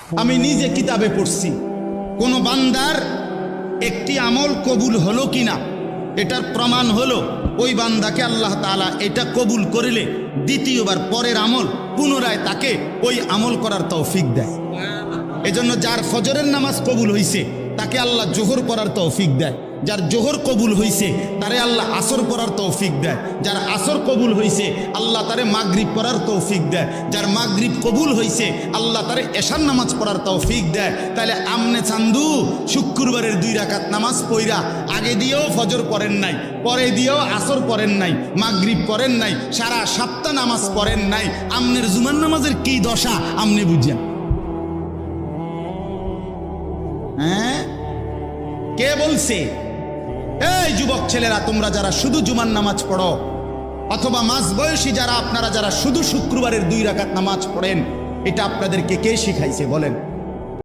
আমি নিজে কিতাবে পড়ছি, কোন বান্দার একটি আমল কবুল হলো কিনা এটার প্রমাণ হলো ওই বান্দাকে আল্লাহ তাআলা এটা কবুল করিলে দ্বিতীয়বার পরের আমল পুনরায় তাকে ওই আমল করার তৌফিক দেয়। এজন্য যার ফজরের নামাজ কবুল হইছে তাকে আল্লাহ জোহর পড়ার তৌফিক দেয়, যার জোহর কবুল হইছে তারে আল্লাহ আসর পড়ার তৌফিক দেয়, যার আসর কবুল হইছে আল্লাহ তারে মাগরিব পড়ার তৌফিক দেয়, যার মাগরিব কবুল হইছে আল্লাহ তারে এশার নামাজ পড়ার তৌফিক দেয়। তাহলে আমনে চান্দু শুক্রবারের 2 রাকাত নামাজ পইরা আগে দিয়েও ফজর পড়েন নাই, পরে দিয়েও আসর পড়েন নাই, মাগরিব পড়েন নাই, সারা সপ্তাহ নামাজ পড়েন নাই, আমনের জুমার নামাজের কি দশা আমনে বুঝেন? হ্যাঁ, কে বলছে? এই যুবক ছেলেরা, তোমরা যারা শুধু জুমার নামাজ পড়ো অথবা মাঝবয়সী যারা, আপনারা যারা শুধু শুক্রবারের 2 রাকাত নামাজ পড়েন, এটা আপনাদেরকে কে শিখাইছে বলেন?